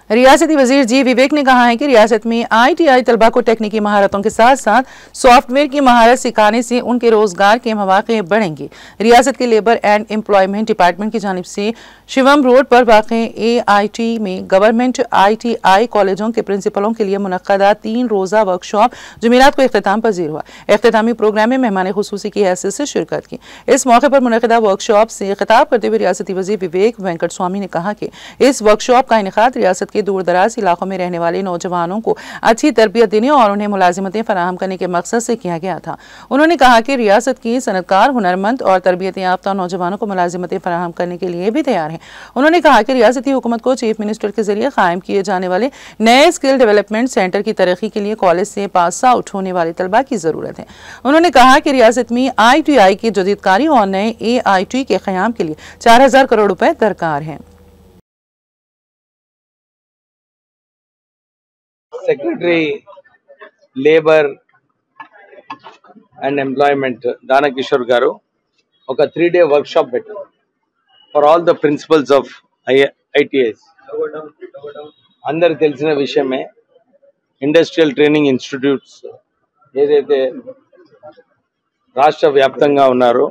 रियासती वजीर जी विवेक ने कहा है कि रियासत में ITI तलबा को टेक्निकी महारतों के साथ साथ सॉफ्टवेयर की महारत सिखाने से उनके रोजगार के मौके बढ़ेंगे। रियासत के लेबर एंड एम्प्लॉयमेंट डिपार्टमेंट की जानिब से शिवम रोड पर वाक़े AIT में गवर्नमेंट ITI कॉलेजों के प्रिंसिपलों के लिए मुनक्कदा 3 रोज़ा वर्कशॉप जुमेरात को इख्तिताम पजीर हुआ। इख्तितामी प्रोग्राम में मेहमान खुसूसी की हैसियत से शिरकत की। इस मौके पर मुनक्कदा वर्कशॉप से खिताब करते हुए रियासती वजीर विवेक वेंकट स्वामी ने कहा कि इस वर्कशॉप का इनेकाद रियासत के दूर दराज इलाकों में रहने वाले नौजवानों को अच्छी तरबियत देने और उन्हें मुलाजिमतें फराहम करने के मकसद से किया गया था। उन्होंने कहा कि रियासत की सनतकार, हुनरमंद और तरबियत याफ्ता नौजवानों को मुलाजिमतें फराहम करने के लिए भी तैयार हैं। उन्होंने कहा कि रियासती हुकूमत को चीफ मिनिस्टर के जरिए कायम किए जाने वाले नए स्किल डेवलपमेंट सेंटर की तरक्की के लिए कॉलेज से पास आउट होने वाले तलबा की जरूरत है। उन्होंने कहा कि रियासत में ITI की जदीदकारी और नए AIT के क़याम के लिए 4000 करोड़ रुपए दरकार हैं। Secretary Labor and Employment Dana Kishore garu oka 3-day workshop పెట్టారు for all the principals of ITIs. అందరికి తెలిసిన విషయమే ఇండస్ట్రియల్ ట్రైనింగ్ ఇన్స్టిట్యూట్స్ ఏదైతే రాష్ట్ర వ్యాప్తంగా ఉన్నారో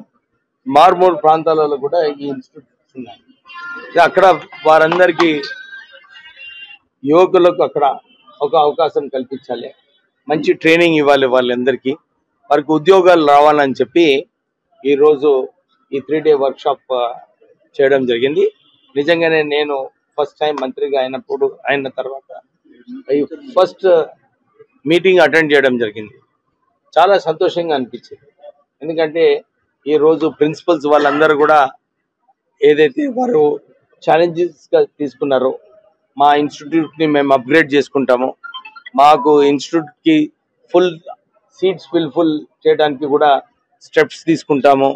మార్మూర్ ప్రాంతాలలో కూడా ఈ ఇన్స్టిట్యూట్స్ ఉన్నాయి. అక్కడ వారందరికీ యువకులకు అక్కడ ఒక అవకాశం కల్పించాలి, మంచి ట్రైనింగ్ ఇవ్వాలి, వాళ్ళందరికీ వారికి ఉద్యోగాలు రావాలని చెప్పి ఈరోజు ఈ 3-day వర్క్షాప్ చేయడం జరిగింది. నిజంగానే నేను ఫస్ట్ టైం మంత్రిగా అయిన తర్వాత ఈ ఫస్ట్ మీటింగ్ అటెండ్ చేయడం జరిగింది. చాలా సంతోషంగా అనిపించింది. ఎందుకంటే ఈరోజు ప్రిన్సిపల్స్ వాళ్ళందరూ కూడా ఏదైతే వారు ఛాలెంజెస్గా తీసుకున్నారో మా ఇన్స్టిట్యూట్ని మేము అప్గ్రేడ్ చేసుకుంటాము, మాకు ఇన్స్టిట్యూట్కి ఫుల్ సీట్స్ ఫుల్ చేయడానికి కూడా స్టెప్స్ తీసుకుంటాము,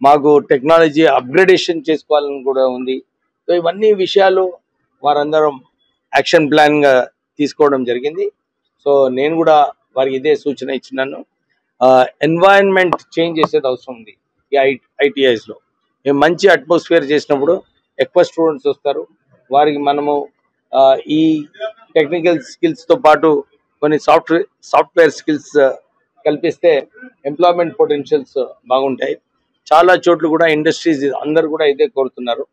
మాకు టెక్నాలజీ అప్గ్రేడేషన్ చేసుకోవాలని కూడా ఉంది. సో ఇవన్నీ విషయాలు వారందరం యాక్షన్ ప్లాన్గా తీసుకోవడం జరిగింది. సో నేను కూడా వారికి ఇదే సూచన ఇచ్చినాను. ఎన్వైరన్మెంట్ చేంజ్ చేసేది అవసరం ఉంది. ఈ ITIస్లో మేము మంచి అట్మాస్ఫియర్ చేసినప్పుడు ఎక్కువ స్టూడెంట్స్ వస్తారు. వారికి మనము ఈ టెక్నికల్ స్కిల్స్తో పాటు కొన్ని సాఫ్ట్వేర్ స్కిల్స్ కల్పిస్తే ఎంప్లాయ్మెంట్ పొటెన్షియల్స్ బాగుంటాయి. చాలా చోట్ల కూడా ఇండస్ట్రీస్ అందరు కూడా ఇదే కోరుతున్నారు.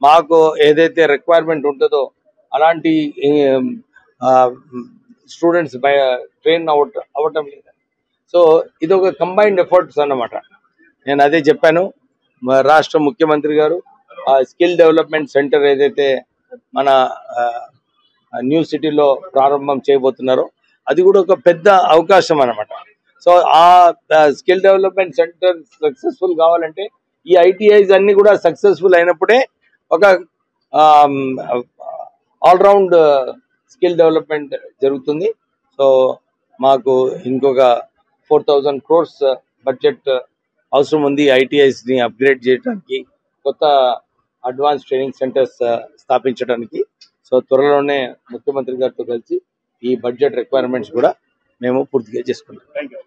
మాకు ఏదైతే రిక్వైర్మెంట్ ఉంటుందో అలాంటి స్టూడెంట్స్ ట్రైన్ అవ్వటం లేదు. సో ఇది ఒక కంబైన్డ్ ఎఫర్ట్స్ అన్నమాట. నేను అదే చెప్పాను. రాష్ట్ర ముఖ్యమంత్రి గారు స్కిల్ డెవలప్మెంట్ సెంటర్ ఏదైతే మన న్యూ సిటీలో ప్రారంభం చేయబోతున్నారో అది కూడా ఒక పెద్ద అవకాశం అన్నమాట. సో ఆ స్కిల్ డెవలప్మెంట్ సెంటర్ సక్సెస్ఫుల్ కావాలంటే ఈ ITIs అన్ని కూడా సక్సెస్ఫుల్ అయినప్పుడే ఒక ఆల్రౌండ్ స్కిల్ డెవలప్మెంట్ జరుగుతుంది. సో మాకు ఇంకొక 4000 crores బడ్జెట్ అవసరం ఉంది ITIsని అప్గ్రేడ్ చేయడానికి, కొత్త అడ్వాన్స్ ట్రైనింగ్ సెంటర్స్ స్థాపించడానికి. సో త్వరలోనే ముఖ్యమంత్రి గారితో కలిసి ఈ బడ్జెట్ రిక్వైర్మెంట్స్ కూడా మేము పూర్తిగా చేసుకుంటాం. Thank you.